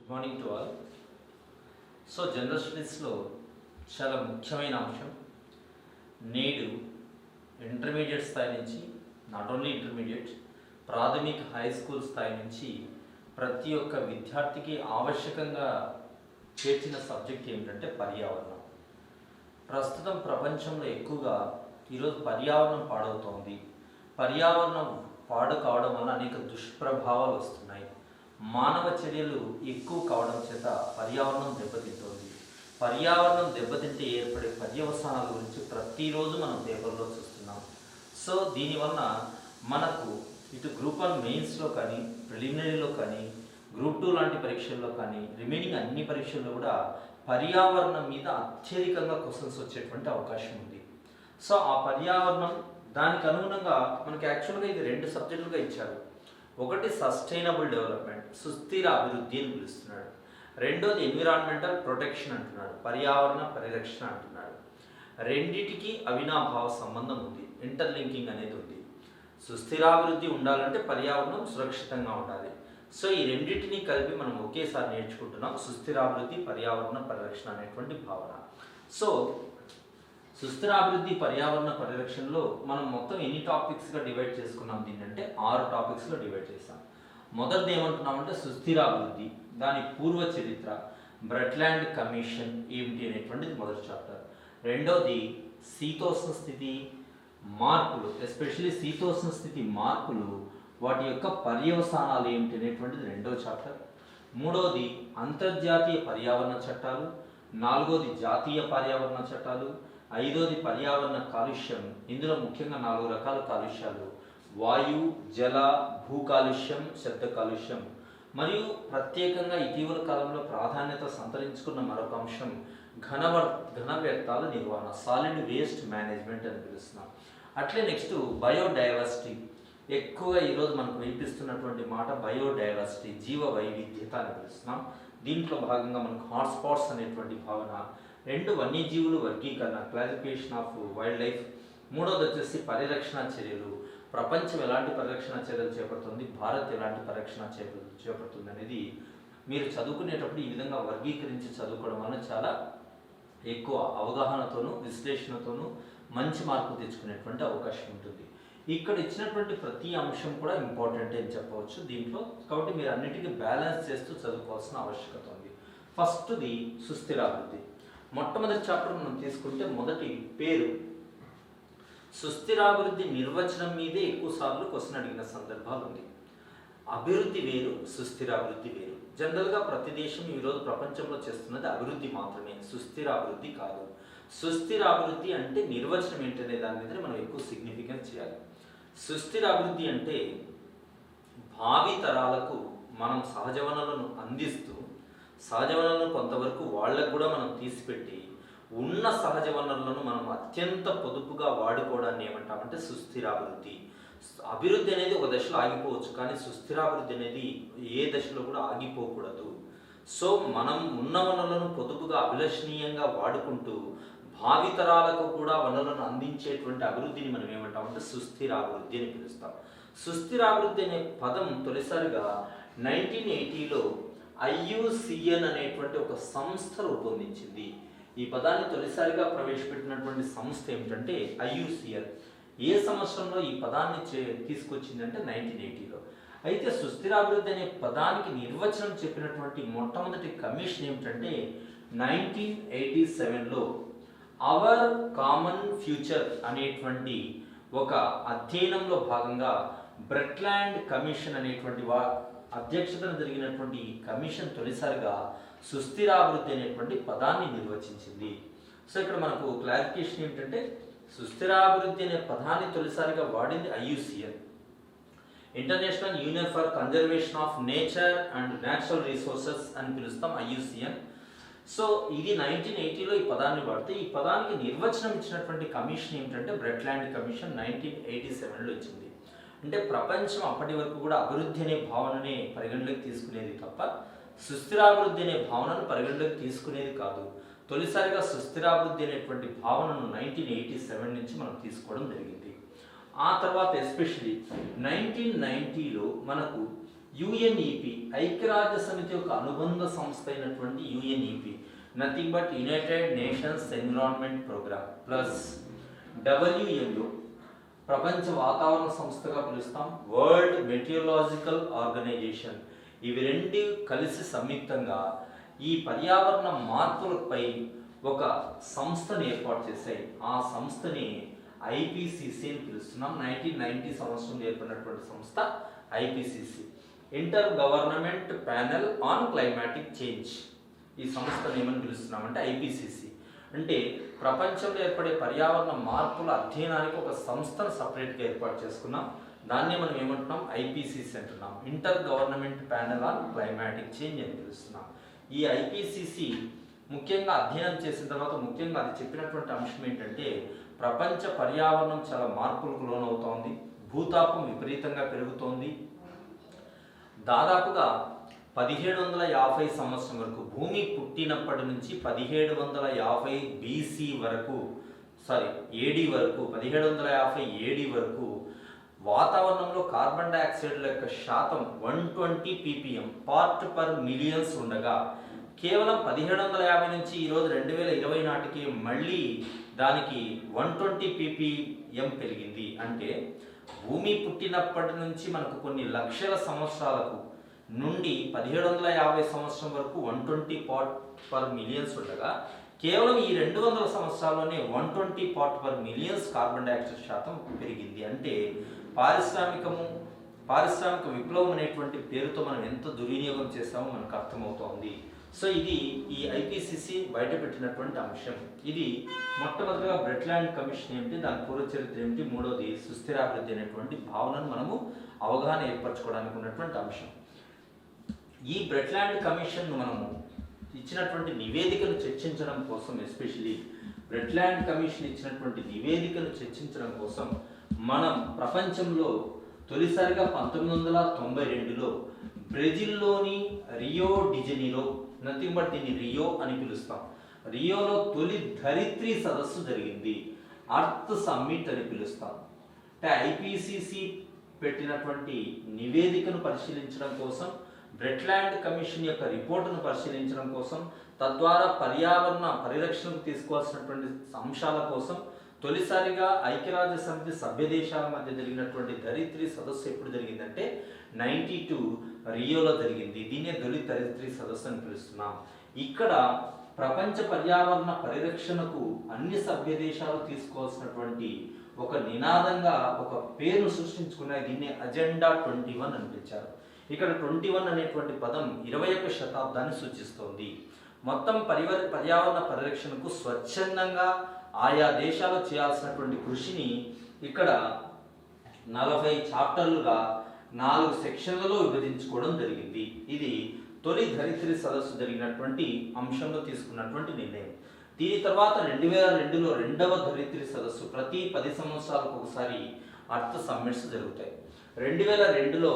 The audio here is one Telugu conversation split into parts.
Good morning to all. So general స్టడీస్లో చాలా ముఖ్యమైన అంశం నేడు ఇంటర్మీడియట్ స్థాయి నుంచి, నాట్ ఓన్లీ ఇంటర్మీడియట్, ప్రాథమిక హై స్కూల్ స్థాయి నుంచి ప్రతి ఒక్క విద్యార్థికి ఆవశ్యకంగా చేర్చిన సబ్జెక్ట్ ఏమిటంటే పర్యావరణం. ప్రస్తుతం ప్రపంచంలో ఎక్కువగా ఈరోజు పర్యావరణం పాడవుతోంది. పర్యావరణం పాడు కావడం వల్ల అనేక దుష్ప్రభావాలు వస్తున్నాయి. మానవ చర్యలు ఎక్కువ కావడం చేత పర్యావరణం దెబ్బతింటోంది. పర్యావరణం దెబ్బతింటే ఏర్పడే పర్యవసానాల గురించి ప్రతిరోజు మనం పేపర్లో చూస్తున్నాం. సో దీనివల్ల మనకు ఇటు గ్రూప్ 1 మెయిన్స్లో కానీ, ప్రిలిమినరీలో కానీ, గ్రూప్ 2 లాంటి పరీక్షల్లో కానీ, రిమైనింగ్ అన్ని పరీక్షల్లో కూడా పర్యావరణం మీద అత్యధికంగా క్వశ్చన్స్ వచ్చేటువంటి అవకాశం ఉంది. సో ఆ పర్యావరణం దానికి అనుగుణంగా మనకి యాక్చువల్గా ఇది 2 సబ్జెక్టులుగా ఇచ్చారు. ఒకటి సస్టైనబుల్ డెవలప్మెంట్, సుస్థిర అభివృద్ధి అని పిలుస్తున్నాడు. రెండోది ఎన్విరాన్మెంటల్ ప్రొటెక్షన్ అంటున్నాడు, పర్యావరణ పరిరక్షణ అంటున్నాడు. రెండిటికి అవినాభావ సంబంధం ఉంది, ఇంటర్లింకింగ్ అనేది ఉంది. సుస్థిరాభివృద్ధి ఉండాలంటే పర్యావరణం సురక్షితంగా ఉండాలి. సో ఈ రెండింటిని కలిపి మనం ఒకేసారి నేర్చుకుంటున్నాం, సుస్థిరాభివృద్ధి పర్యావరణ పరిరక్షణ అనేటువంటి భావన. సో సుస్థిరాభివృద్ధి పర్యావరణ పరిరక్షణలో మనం మొత్తం ఎన్ని టాపిక్స్గా డివైడ్ చేసుకున్నాం దీన్ని అంటే 6 టాపిక్స్లో డివైడ్ చేసాం. మొదటిది ఏమంటున్నామంటే సుస్థిరాభివృద్ధి, దాని పూర్వ చరిత్ర, బ్రట్లాండ్ కమిషన్ ఏమిటి అనేటువంటిది మొదటి చాప్టర్. రెండోది శీతోష్ణ స్థితి మార్పులు, ఎస్పెషల్లీ శీతోష్ణ స్థితి మార్పులు, వాటి యొక్క పర్యవసానాలు ఏమిటి అనేటువంటిది రెండో చాప్టర్. మూడవది అంతర్జాతీయ పర్యావరణ చట్టాలు, నాలుగోది జాతీయ పర్యావరణ చట్టాలు, ఐదోది పర్యావరణ కాలుష్యం. ఇందులో ముఖ్యంగా 4 రకాల కాలుష్యాలు: వాయు, జల, భూ కాలుష్యం, శబ్ద కాలుష్యం. మరియు ప్రత్యేకంగా ఇటీవల కాలంలో ప్రాధాన్యత సంతరించుకున్న మరొక అంశం ఘన వ్యర్థాల నిర్వహణ, సాలిడ్ వేస్ట్ మేనేజ్మెంట్ అని పిలుస్తున్నాం. అట్లే నెక్స్ట్ బయోడైవర్సిటీ, ఎక్కువగా ఈరోజు మనకు వినిపిస్తున్నటువంటి మాట బయోడైవర్సిటీ, జీవ వైవిధ్యత అని పిలుస్తున్నాం. దీంట్లో భాగంగా మనకు హాట్స్పాట్స్ అనేటువంటి భావన, 2 వన్యజీవులు వర్గీకరణ, క్లాసిఫికేషన్ ఆఫ్ వైల్డ్ లైఫ్. మూడోది వచ్చేసి పరిరక్షణ చర్యలు, ప్రపంచం ఎలాంటి పరిరక్షణ చర్యలు చేపడుతుంది, భారత్ ఎలాంటి పరిరక్షణ చర్యలు చేపడుతుంది అనేది మీరు చదువుకునేటప్పుడు ఈ విధంగా వర్గీకరించి చదువుకోవడం వల్ల చాలా ఎక్కువ అవగాహనతోనూ విశ్లేషణతోనూ మంచి మార్కులు తెచ్చుకునేటువంటి అవకాశం ఉంటుంది. ఇక్కడ ఇచ్చినటువంటి ప్రతి అంశం కూడా ఇంపార్టెంట్ అని చెప్పవచ్చు దీంట్లో. కాబట్టి మీరు అన్నిటికీ బ్యాలెన్స్ చేస్తూ చదువుకోవాల్సిన ఆవశ్యకత ఉంది. ఫస్ట్ది సుస్థిరాభివృద్ధి. మొట్టమొదటి చాప్టర్ మనం తీసుకుంటే మొదటి పేరు సుస్థిరాభివృద్ధి నిర్వచనం మీదే ఎక్కువ సార్లు క్వశ్చన్ అడిగిన సందర్భాలు ఉంది. అభివృద్ధి వేరు, సుస్థిరాభివృద్ధి వేరు. జనరల్గా ప్రతి దేశం ఈరోజు ప్రపంచంలో చేస్తున్నది అభివృద్ధి మాత్రమే, సుస్థిరాభివృద్ధి కాదు. సుస్థిరాభివృద్ధి అంటే నిర్వచనం ఏంటనే దాని మీద మనం ఎక్కువ సిగ్నిఫికెన్స్ చేయాలి. సుస్థిరాభివృద్ధి అంటే భావి తరాలకు మనం సహజ వనరులను అందిస్తూ, సహజ వనరులను కొంతవరకు వాళ్ళకు కూడా మనం తీసిపెట్టి, ఉన్న సహజ వనరులను మనం అత్యంత పొదుపుగా వాడుకోవడాన్ని ఏమంటామంటే సుస్థిరాభివృద్ధి. అభివృద్ధి అనేది ఒక దశలో ఆగిపోవచ్చు, కానీ సుస్థిరాభివృద్ధి అనేది ఏ దశలో కూడా ఆగిపోకూడదు. సో మనం ఉన్న వనరులను పొదుపుగా అభిలషణీయంగా వాడుకుంటూ భావితరాలకు కూడా వనరులను అందించేటువంటి అభివృద్ధిని మనం ఏమంటామంటే సుస్థిరాభివృద్ధి అని పిలుస్తాం. సుస్థిరాభివృద్ధి అనే పదం తొలిసారిగా 1980లో IUCN అనేటువంటి ఒక సంస్థ రూపొందించింది. ఈ పదాన్ని తొలిసారిగా ప్రవేశపెట్టినటువంటి సంస్థ ఏమిటంటే IUCN. ఏ సంవత్సరంలో ఈ పదాన్ని తీసుకొచ్చిందంటే 1980లో. అయితే సుస్థిరాభివృద్ధి అనే పదానికి నిర్వచనం చెప్పినటువంటి మొట్టమొదటి కమిషన్ ఏమిటంటే 1987లో అవర్ కామన్ ఫ్యూచర్ అనేటువంటి ఒక అధ్యయనంలో భాగంగా బ్రట్లాండ్ కమిషన్ అనేటువంటి అధ్యక్షతన జరిగినటువంటి ఈ కమిషన్ తొలిసారిగా సుస్థిరాభివృద్ధి అనేటువంటి పదాన్ని నిర్వచించింది. సో ఇక్కడ మనకు క్లారిఫికేషన్ ఏమిటంటే సుస్థిరాభివృద్ధి అనే పదాన్ని తొలిసారిగా వాడింది IUCN, international union for conservation of nature and natural resources అని పిలుస్తాం IUCN. సో ఇది 1980లో ఈ పదాన్ని వాడితే, ఈ పదానికి నిర్వచనం ఇచ్చినటువంటి కమిషన్ ఏమిటంటే బ్రట్లాండ్ కమిషన్ 1987లో ఇచ్చింది. అంటే ప్రపంచం అప్పటి వరకు కూడా అభివృద్ధి అనే భావననే పరిగణలోకి తీసుకునేది తప్ప సుస్థిరాభివృద్ధి అనే భావనను పరిగణలోకి తీసుకునేది కాదు. తొలిసారిగా సుస్థిరాభివృద్ధి అనేటువంటి భావనను 1987 నుంచి మనం తీసుకోవడం జరిగింది. ఆ తర్వాత ఎస్పెషలీ 1990లో మనకు యుఎన్ఈపి ఐక్యరాజ్య సమితి యొక్క అనుబంధ సంస్థ అయినటువంటి UNEP, nothing but United Nations Environment Programme, plus WMO ప్రపంచ వాతావరణ సంస్థగా పిలుస్తాం, వరల్డ్ మెటీరియలాజికల్ ఆర్గనైజేషన్. ఇవి రెండు కలిసి సంయుక్తంగా ఈ పర్యావరణ మార్పులపై ఒక సంస్థను ఏర్పాటు చేశాయి. ఆ సంస్థని ఐపీసీసీ అని పిలుస్తున్నాం. 1990 సంవత్సరంలో ఏర్పడినటువంటి సంస్థ IPCC, inter government panel on climatic change. ఈ సంస్థను ఏమని పిలుస్తున్నామంటే ఐపీసీసీ. అంటే ప్రపంచంలో ఏర్పడే పర్యావరణ మార్పుల అధ్యయనానికి ఒక సంస్థను సపరేట్గా ఏర్పాటు చేసుకున్నాం. దాన్నే మనం ఏమంటున్నాం, ఐపీసీసీ అంటున్నాం, inter government panel on climatic change అని పిలుస్తున్నాం. ఈ ఐపీసీసీ ముఖ్యంగా అధ్యయనం చేసిన తర్వాత ముఖ్యంగా అది చెప్పినటువంటి అంశం ఏంటంటే ప్రపంచ పర్యావరణం చాలా మార్పులకు లోనవుతోంది, భూతాపం విపరీతంగా పెరుగుతోంది. దాదాపుగా 1750 సంవత్సరం వరకు, భూమి పుట్టినప్పటి నుంచి 1750 బీసీ వరకు, ఏడి వరకు, 1750 ఏడి వరకు వాతావరణంలో కార్బన్ డైఆక్సైడ్ యొక్క శాతం 120 ppm పార్ట్ పర్ మిలియన్స్ ఉండగా కేవలం 1750 నుంచి ఈరోజు 2020 నాటికి మళ్ళీ దానికి 120 ppm పెరిగింది. అంటే భూమి పుట్టినప్పటి నుంచి మనకు కొన్ని లక్షల సంవత్సరాలకు నుండి 1750 సంవత్సరం వరకు 120 పార్ట్ పర్ మిలియన్స్ ఉండగా కేవలం ఈ 200 సంవత్సరాల్లోనే 120 part per millions carbon dioxide శాతం పెరిగింది. అంటే పారిశ్రామిక విప్లవం అనేటువంటి పేరుతో మనం ఎంత దుర్వినియోగం చేస్తామో మనకు అర్థమవుతోంది. సో ఇది ఈ ఐపీసీసీ బయటపెట్టినటువంటి అంశం. ఇది మొట్టమొదటిగా బ్రెట్లాండ్ కమిషన్ ఏమిటి, దాని పూర్వ చరిత్ర ఏమిటి, మూడోది సుస్థిరాభివృద్ధి అనేటువంటి భావనను మనము అవగాహన ఏర్పరచుకోవడానికి ఉన్నటువంటి అంశం. ఈ బ్రెట్లాండ్ కమిషన్ మనము ఇచ్చినటువంటి నివేదికను చర్చించడం కోసం, ఎస్పెషలీ బ్రెట్లాండ్ కమిషన్ ఇచ్చినటువంటి నివేదికను చర్చించడం కోసం మనం ప్రపంచంలో తొలిసారిగా 1992లో బ్రెజిల్లోని రియో డిజెనీరో, నథింగ్ బట్ దీన్ని రియో అని పిలుస్తాం, రియోలో తొలి ధరిత్రి సదస్సు జరిగింది. అర్త్ సమ్మిట్ అని పిలుస్తాం. అంటే ఐపీసీసీ పెట్టినటువంటి నివేదికను పరిశీలించడం కోసం, బ్రెట్లాండ్ కమిషన్ యొక్క రిపోర్టును పరిశీలించడం కోసం, తద్వారా పర్యావరణ పరిరక్షణకు తీసుకోవాల్సినటువంటి అంశాల కోసం తొలిసారిగా ఐక్యరాజ్య సమితి సభ్య దేశాల మధ్య జరిగినటువంటి ధరిత్రి సదస్సు ఎప్పుడు జరిగిందంటే 92 రియోలో జరిగింది. దీన్నే తొలి ధరిత్రి సదస్సు అని పిలుస్తున్నాం. ఇక్కడ ప్రపంచ పర్యావరణ పరిరక్షణకు అన్ని సభ్య దేశాలు తీసుకోవాల్సినటువంటి ఒక నినాదంగా ఒక పేరును సృష్టించుకున్నాయి. దీన్ని అజెండా 21 అని పిలిచారు. ఇక్కడ 21 అనేటువంటి పదం 21వ శతాబ్దాన్ని సూచిస్తోంది. మొత్తం పర్యావరణ పరిరక్షణకు స్వచ్ఛందంగా ఆయా దేశాలు చేయాల్సినటువంటి కృషిని ఇక్కడ 40 చాప్టర్లుగా 4 సెక్షన్లలో విభజించుకోవడం జరిగింది. ఇది తొలి ధరిత్రి సదస్సు జరిగినటువంటి అంశంలో తీసుకున్నటువంటి నిర్ణయం. దీని తర్వాత 2002లో రెండవ ధరిత్రి సదస్సు, ప్రతి 10 సంవత్సరాలకు ఒకసారి అర్త్ సమ్మిట్స్ జరుగుతాయి. 2002లో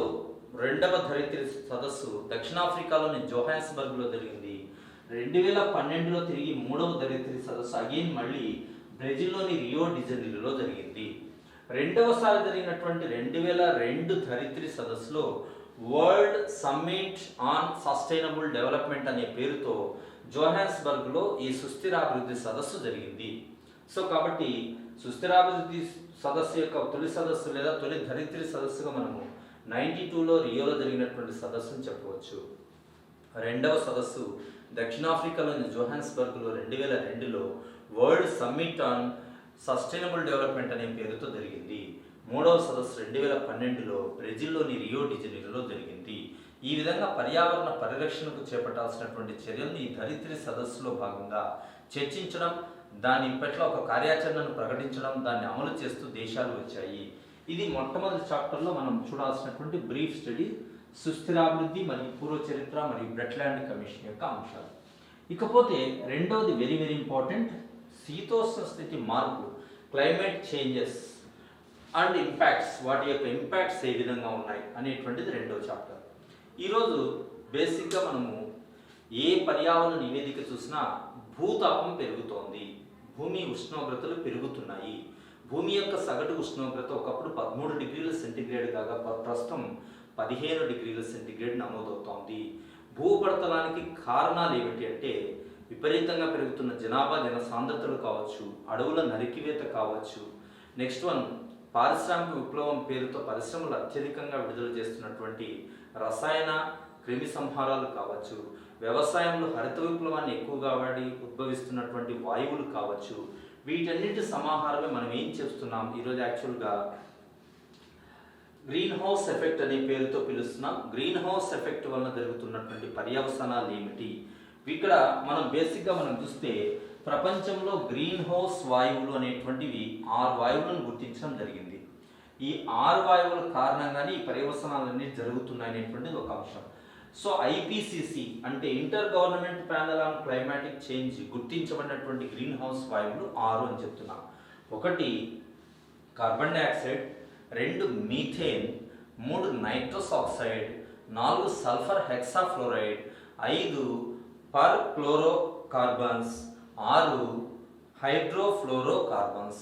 రెండవ ధరిత్రి సదస్సు దక్షిణాఫ్రికాలోని జోహాన్స్బర్గ్లో జరిగింది. 2012లో తిరిగి మూడవ ధరిత్రి సదస్సు అగైన్ మళ్ళీ బ్రెజిల్లోని రియో డిజెనీరోలో జరిగింది. రెండవసారి జరిగినటువంటి 2002 ధరిత్రి సదస్సులో world summit on sustainable development అనే పేరుతో జోహాన్స్బర్గ్లో ఈ సుస్థిరాభివృద్ధి సదస్సు జరిగింది. సో కాబట్టి సుస్థిరాభివృద్ధి సదస్సు యొక్క తొలి సదస్సు లేదా తొలి ధరిత్రి సదస్సుగా మనము 92లో రియోలో జరిగినటువంటి సదస్సును చెప్పవచ్చు. రెండవ సదస్సు దక్షిణాఫ్రికాలోని జోహాన్స్బర్గ్లో 2002లో world summit on sustainable development అనే పేరుతో జరిగింది. మూడవ సదస్సు 2012లో బ్రెజిల్లోని రియో డిజెనీరోలో జరిగింది. ఈ విధంగా పర్యావరణ పరిరక్షణకు చేపట్టాల్సినటువంటి చర్యలను ఈ ధరిత్రి సదస్సులో భాగంగా చర్చించడం, దాని పట్ల ఒక కార్యాచరణను ప్రకటించడం, దాన్ని అమలు చేస్తూ దేశాలు వచ్చాయి. ఇది మొట్టమొదటి చాప్టర్లో మనం చూడాల్సినటువంటి బ్రీఫ్ స్టడీ, సుస్థిరాభివృద్ధి మరియు పూర్వ చరిత్ర మరియు బ్రెట్లాండ్ కమిషన్ యొక్క అంశాలు. ఇకపోతే రెండవది వెరీ వెరీ ఇంపార్టెంట్, శీతోష్ణ స్థితి మార్పు, క్లైమేట్ చేంజెస్ అండ్ ఇంపాక్ట్స్, వాటి యొక్క ఇంపాక్ట్స్ ఏ విధంగా ఉన్నాయి అనేటువంటిది రెండవ చాప్టర్. ఈరోజు బేసిక్గా మనము ఏ పర్యావరణ నివేదిక చూసినా భూతాపం పెరుగుతోంది, భూమి ఉష్ణోగ్రతలు పెరుగుతున్నాయి, భూమి యొక్క సగటు ఉష్ణోగ్రత ఒకప్పుడు 13 డిగ్రీల సెంటీగ్రేడ్ కాగా ప్రస్తుతం 15 డిగ్రీల సెంటీగ్రేడ్ నమోదవుతోంది. భూపడతలానికి కారణాలు ఏమిటి అంటే విపరీతంగా పెరుగుతున్న జనాభా జనసాంద్రతలు కావచ్చు, అడవుల నరికివేత కావచ్చు. నెక్స్ట్ వన్, పారిశ్రామిక విప్లవం పేరుతో పరిశ్రమలు అత్యధికంగా విడుదల చేస్తున్నటువంటి రసాయన క్రిమి సంహారాలు కావచ్చు, వ్యవసాయంలో హరిత విప్లవాన్ని ఎక్కువగా వాడి ఉద్భవిస్తున్నటువంటి వాయువులు కావచ్చు. వీటన్నిటి సమాహారమే మనం ఏం చేస్తున్నాం ఈరోజు యాక్చువల్గా గ్రీన్ హౌస్ ఎఫెక్ట్ అనే పేరుతో పిలుస్తున్నాం. గ్రీన్ హౌస్ ఎఫెక్ట్ వలన జరుగుతున్నటువంటి పర్యవసానాలు ఏమిటి? ఇక్కడ మనం బేసిక్గా మనం చూస్తే ప్రపంచంలో గ్రీన్ హౌస్ వాయువులు అనేటువంటివి 6 వాయువులను గుర్తించడం జరిగింది. ఈ 6 వాయువుల కారణంగానే ఈ పర్యవసానాలన్నీ జరుగుతున్నాయి అనేటువంటిది ఒక అంశం. సో ఐపీసీసీ అంటే inter government panel on climatic change గుర్తించబడినటువంటి గ్రీన్ హౌస్ వాయువులు 6 అని చెప్తున్నాం. 1 carbon dioxide, 2 methane, 3 nitrous oxide, 4 sulphur hexafluoride, 5 perchlorocarbons, 6 hydrofluorocarbons.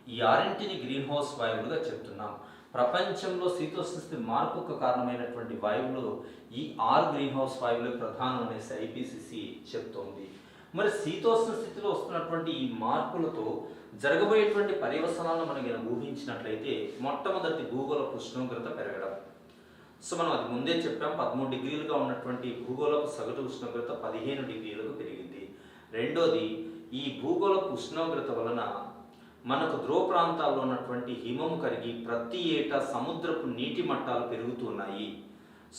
ఈ 6టిని గ్రీన్ హౌస్ వాయువులుగా చెప్తున్నాం. ప్రపంచంలో శీతోష్ణ మార్పుకు కారణమైనటువంటి వాయువులు ఈ 6 గ్రీన్ హౌస్ వాయువులే ప్రధానం అనేసి ఐపీసీసీ చెప్తోంది. మరి శీతోష్ణ స్థితిలో వస్తున్నటువంటి ఈ మార్పులతో జరగబోయేటువంటి పర్యవసానాలను మనం ఊహించినట్లయితే మొట్టమొదటి భూగోళపు ఉష్ణోగ్రత పెరగడం. సో మనం అది ముందే చెప్పాం, 13 డిగ్రీలుగా ఉన్నటువంటి భూగోళపు సగటు ఉష్ణోగ్రత 15 డిగ్రీలకు పెరిగింది. రెండోది, ఈ భూగోళపు ఉష్ణోగ్రత వలన మనకు ధ్రువ ప్రాంతాల్లో ఉన్నటువంటి హిమము కరిగి ప్రతి ఏటా సముద్రపు నీటి మట్టాలు పెరుగుతున్నాయి.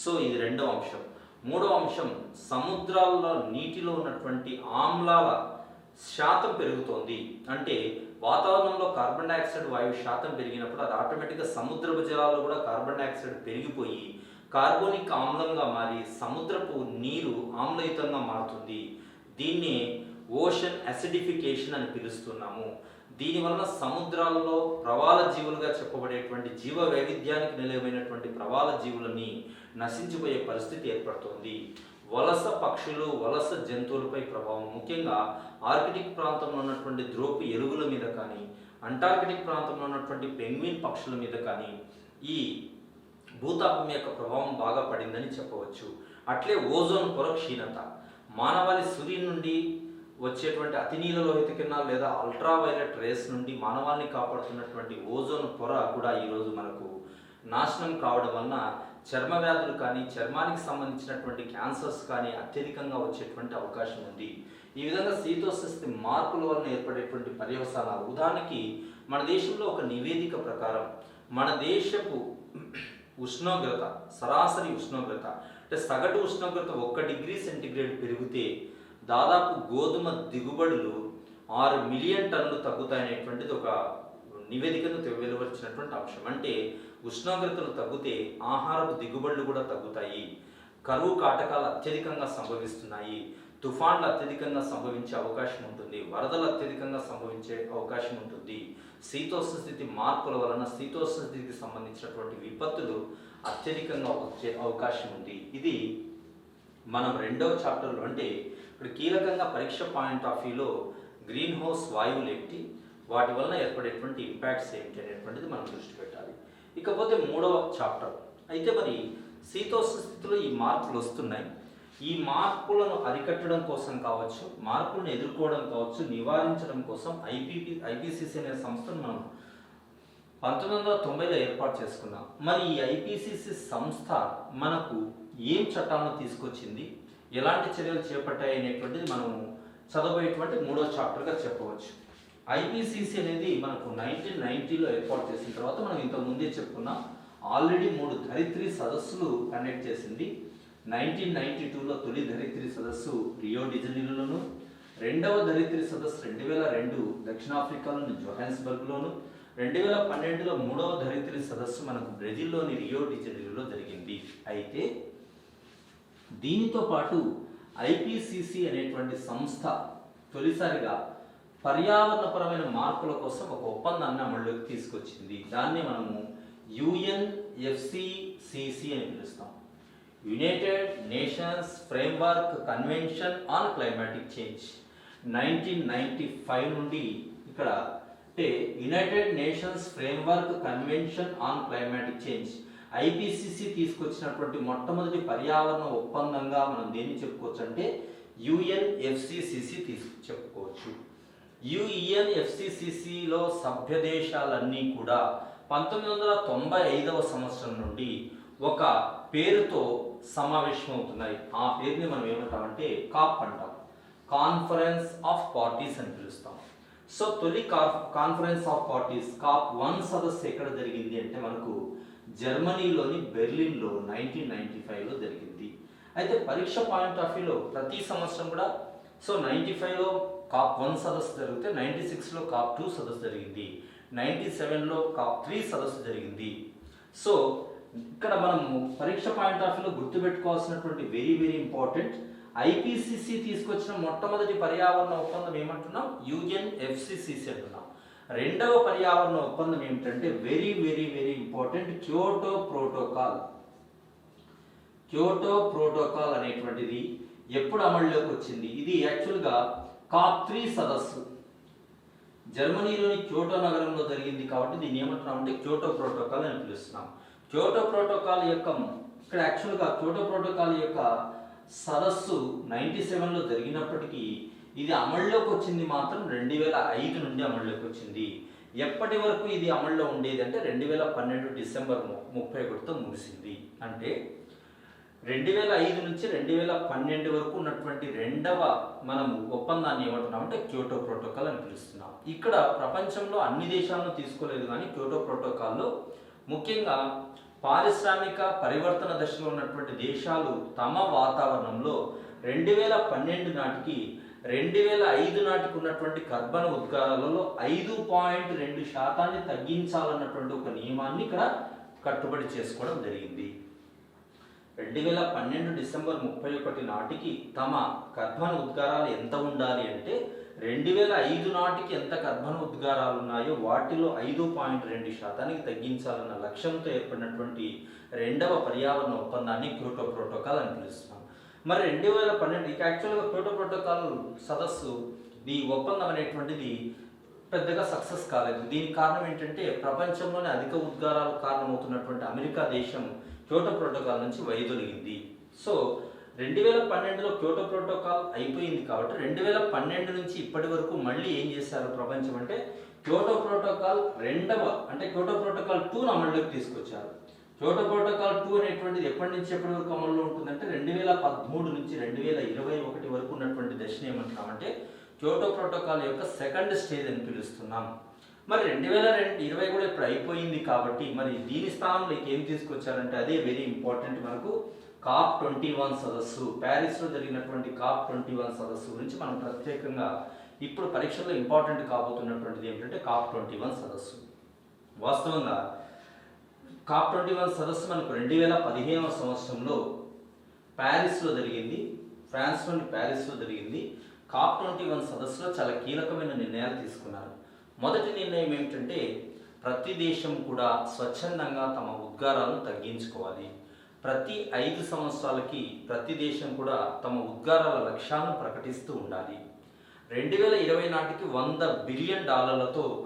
సో ఇది రెండవ అంశం. మూడవ అంశం, సముద్రాల్లో నీటిలో ఉన్నటువంటి ఆమ్లాల శాతం పెరుగుతోంది. అంటే వాతావరణంలో కార్బన్ డైఆక్సైడ్ వాయువు శాతం పెరిగినప్పుడు అది ఆటోమేటిక్గా సముద్రపు జలాల్లో కూడా కార్బన్ డైఆక్సైడ్ పెరిగిపోయి కార్బోనిక్ ఆమ్లంగా మారి సముద్రపు నీరు ఆమ్లయుతంగా మారుతుంది. దీన్ని ఓషన్ అసిడిఫికేషన్ అని పిలుస్తున్నాము. దీనివలన సముద్రాలలో ప్రవాల జీవులుగా చెప్పబడేటువంటి జీవ వైవిధ్యానికి నిలయమైనటువంటి ప్రవాల జీవులని నశించిపోయే పరిస్థితి ఏర్పడుతుంది. వలస పక్షులు, వలస జంతువులపై ప్రభావం, ముఖ్యంగా ఆర్కిటిక్ ప్రాంతంలో ఉన్నటువంటి ధ్రువపు ఎలుగుల మీద కానీ, అంటార్కిటిక్ ప్రాంతంలో ఉన్నటువంటి పెంగ్విన్ పక్షుల మీద కానీ ఈ భూతాపం యొక్క ప్రభావం బాగా పడిందని చెప్పవచ్చు. అట్లే ఓజోన్ పొర క్షీణత, మానవాళి సూర్యుని నుండి వచ్చేటువంటి అతినీల లోహిత కిరణాలు లేదా అల్ట్రావైలెట్ రేస్ నుండి మానవాళిని కాపాడుతున్నటువంటి ఓజోన్ పొర కూడా ఈరోజు మనకు నాశనం కావడం వలన చర్మ వ్యాధులు కానీ, చర్మానికి సంబంధించినటువంటి క్యాన్సర్స్ కానీ అత్యధికంగా వచ్చేటువంటి అవకాశం ఉంది. ఈ విధంగా శీతోష్ణ మార్పుల వలన ఏర్పడేటువంటి పర్యవసానాలు, ఉదాహరణకి మన దేశంలో ఒక నివేదిక ప్రకారం మన దేశపు ఉష్ణోగ్రత, సరాసరి ఉష్ణోగ్రత అంటే సగటు ఉష్ణోగ్రత 1 డిగ్రీ సెంటీగ్రేడ్ పెరిగితే దాదాపు గోధుమ దిగుబడులు 6 మిలియన్ టన్నులు తగ్గుతాయనేటువంటిది ఒక నివేదికను వెలువరించినటువంటి అంశం. అంటే ఉష్ణోగ్రతలు తగ్గితే ఆహారపు దిగుబడులు కూడా తగ్గుతాయి, కరువు కాటకాలు అత్యధికంగా సంభవిస్తున్నాయి, తుఫాన్లు అత్యధికంగా సంభవించే అవకాశం ఉంటుంది, వరదలు అత్యధికంగా సంభవించే అవకాశం ఉంటుంది. శీతోష్ణ స్థితి మార్పుల వలన శీతోష్ణ స్థితికి సంబంధించినటువంటి విపత్తులు అత్యధికంగా వచ్చే అవకాశం ఉంది. ఇది మనం 2వ చాప్టర్లో, అంటే ఇక్కడ కీలకంగా పరీక్ష పాయింట్ ఆఫ్ వ్యూలో గ్రీన్ హౌస్ వాయువులు ఏమిటి, వాటి వలన ఏర్పడేటువంటి ఇంపాక్ట్స్ ఏమిటి అనేటువంటిది మనం దృష్టి పెట్టాలి. ఇకపోతే 3వ చాప్టర్. అయితే మరి శీతోష్ణ స్థితిలో ఈ మార్పులు వస్తున్నాయి. ఈ మార్పులను అరికట్టడం కోసం కావచ్చు, మార్పులను ఎదుర్కోవడం కావచ్చు, నివారించడం కోసం ఐపీసీసీ అనే సంస్థను మనం 1990లో ఏర్పాటు చేసుకున్నాం. మరి ఈ ఐపీసీసీ సంస్థ మనకు ఏం చట్టాలను తీసుకొచ్చింది, ఎలాంటి చర్యలు చేపట్టాయి అనేటువంటిది మనం చదవబోయేటువంటి 3వ చాప్టర్గా చెప్పవచ్చు. ఐపీసీసీ అనేది మనకు 1990లో ఏర్పాటు చేసిన తర్వాత మనం ఇంతకుముందే చెప్పుకున్నాం, ఆల్రెడీ 3 ధరిత్రి సదస్సులు కండక్ట్ చేసింది. 1992లో తొలి ధరిత్రి సదస్సు రియో డిజనీరోలోను, 2వ ధరిత్రి సదస్సు 2002 దక్షిణాఫ్రికాలోని జోహాన్స్బర్గ్లోను, 2012లో 3వ ధరిత్రి సదస్సు మనకు బ్రెజిల్లోని రియో డిజనీరోలో జరిగింది. అయితే దీనితో పాటు ఐపీసీసీ అనేటువంటి సంస్థ తొలిసారిగా పర్యావరణపరమైన మార్పుల కోసం ఒక ఒప్పందాన్ని అమలులోకి తీసుకొచ్చింది. దాన్ని మనము UNFCCC అని పిలుస్తాం, United nations framework convention on climatic change. 1995 నుండి ఇక్కడ అంటే United nations framework convention on climatic change IPCC తీసుకొచ్చినటువంటి మొట్టమొదటి పర్యావరణ ఒప్పందంగా మనం దేన్ని చెప్పుకోవచ్చు అంటే యుఎన్ఎఫ్సిసిసి చెప్పుకోవచ్చు. యుఎన్ఎఫ్సిసిసిలో సభ్య దేశాలన్నీ కూడా 1995వ సంవత్సరం నుండి ఒక పేరుతో సమావేశమవుతున్నాయి. ఆ పేరుని మనం ఏమంటామంటే కాప్ అంటాం, కాన్ఫరెన్స్ ఆఫ్ పార్టీస్ అని పిలుస్తాం. సో తొలి కాన్ఫరెన్స్ ఆఫ్ పార్టీస్ కాప్ 1 సదస్సు ఎక్కడ జరిగింది అంటే మనకు జర్మనీలోని బెర్లిన్లో 1995లో జరిగింది. అయితే పరీక్ష పాయింట్ ఆఫ్ వ్యూలో ప్రతి సంవత్సరం కూడా సో 95లో కాప్ 1 సదస్సు జరిగితే 96లో కాప్ 2 సదస్సు జరిగింది, 97లో కాప్ 3 సదస్సు జరిగింది. సో ఇక్కడ మనము పరీక్ష పాయింట్ ఆఫ్ వ్యూలో గుర్తుపెట్టుకోవాల్సినటువంటి వెరీ వెరీ ఇంపార్టెంట్, ఐపీసీసీ తీసుకొచ్చిన మొట్టమొదటి పర్యావరణ ఒప్పందం ఏమంటున్నాం, యుఎన్ఎఫ్సిసిసి అంటున్నాం. రెండవ పర్యావరణ ఒప్పందం ఏమిటంటే very very very important, Kyoto protocol. Kyoto protocol అనేటువంటిది ఎప్పుడు అమల్లోకి వచ్చింది? ఇది యాక్చువల్గా కాప్ 3 సదస్సు జర్మనీలోని క్యోటో నగరంలో జరిగింది కాబట్టి దీన్ని ఏమంటున్నాం అంటే క్యోటో ప్రోటోకాల్ అని పిలుస్తున్నాం. క్యోటో ప్రోటోకాల్ యొక్క ఇక్కడ యాక్చువల్గా క్యోటో ప్రోటోకాల్ యొక్క సదస్సు 97లో జరిగినప్పటికీ ఇది అమల్లోకి వచ్చింది మాత్రం 2005 నుండి అమల్లోకి వచ్చింది. ఎప్పటి వరకు ఇది అమల్లో ఉండేది అంటే 2012 డిసెంబర్ 31తో ముగిసింది. అంటే 2005 నుంచి 2012 వరకు ఉన్నటువంటి రెండవ మనము ఒప్పందాన్ని ఏమంటున్నాం అంటే క్యోటో ప్రోటోకాల్ అని పిలుస్తున్నాం. ఇక్కడ ప్రపంచంలో అన్ని దేశాలను తీసుకోలేదు కానీ క్యోటో ప్రోటోకాల్లో ముఖ్యంగా పారిశ్రామిక పరివర్తన దశలో ఉన్నటువంటి దేశాలు తమ వాతావరణంలో 2012 నాటికి 2005 నాటికి ఉన్నటువంటి కర్బన ఉద్గారాలలో 5.2% తగ్గించాలన్నటువంటి ఒక నియమాన్ని ఇక్కడ కట్టుబడి చేసుకోవడం జరిగింది. 2012 డిసెంబర్ 31 నాటికి తమ కర్బన ఉద్గారాలు ఎంత ఉండాలి అంటే 2005 నాటికి ఎంత కర్బన ఉద్గారాలు ఉన్నాయో వాటిలో 5.2% తగ్గించాలన్న లక్ష్యంతో ఏర్పడినటువంటి రెండవ పర్యావరణ ఒప్పందాన్ని క్యోటో ప్రోటోకాల్ అని పిలుస్తున్నాం. మరి 2012 ఇక యాక్చువల్గా క్యోటో ప్రోటోకాల్ సదస్సు ఈ ఒప్పందం అనేటువంటిది పెద్దగా సక్సెస్ కాలేదు. దీనికి కారణం ఏంటంటే ప్రపంచంలోనే అధిక ఉద్గారాలకు కారణమవుతున్నటువంటి అమెరికా దేశం క్యోటో ప్రోటోకాల్ నుంచి వైదొలిగింది. సో 2012లో క్యోటో ప్రోటోకాల్ అయిపోయింది కాబట్టి 2012 నుంచి ఇప్పటి వరకు మళ్ళీ ఏం చేశారు ప్రపంచం అంటే క్యోటో ప్రోటోకాల్ క్యోటో ప్రోటోకాల్ 2ను అమల్లోకి తీసుకొచ్చారు. క్యోటో ప్రోటోకాల్ 2 అనేటువంటిది ఎప్పటి నుంచి ఎప్పటి వరకు అమల్లో ఉంటుందంటే 2013 నుంచి 2021 వరకు ఉన్నటువంటి దశను ఏమంటున్నామంటే క్యోటో ప్రోటోకాల్ యొక్క సెకండ్ స్టేజ్ అని పిలుస్తున్నాం. మరి 2020 కూడా ఇప్పుడు అయిపోయింది కాబట్టి మరి దీని స్థానంలో ఏం తీసుకొచ్చారంటే అదే వెరీ ఇంపార్టెంట్ మనకు కాప్ 21 సదస్సు, ప్యారిస్లో జరిగినటువంటి కాప్ 21 సదస్సు గురించి మనం ప్రత్యేకంగా ఇప్పుడు పరీక్షల్లో ఇంపార్టెంట్ కాబోతున్నటువంటిది ఏంటంటే కాప్ 21 సదస్సు. వాస్తవంగా కాప్ 21 సదస్సు మనకు 2015వ సంవత్సరంలో ప్యారిస్లో జరిగింది, ఫ్రాన్స్లోని ప్యారిస్లో జరిగింది. కాప్ 21 సదస్సులో చాలా కీలకమైన నిర్ణయాలు తీసుకున్నారు. మొదటి నిర్ణయం ఏమిటంటే ప్రతి దేశం కూడా స్వచ్ఛందంగా తమ ఉద్గారాలను తగ్గించుకోవాలి. ప్రతి 5 సంవత్సరాలకి ప్రతి దేశం కూడా తమ ఉద్గారాల లక్ష్యాలను ప్రకటిస్తూ ఉండాలి. 2020 నాటికి $100 బిలియన్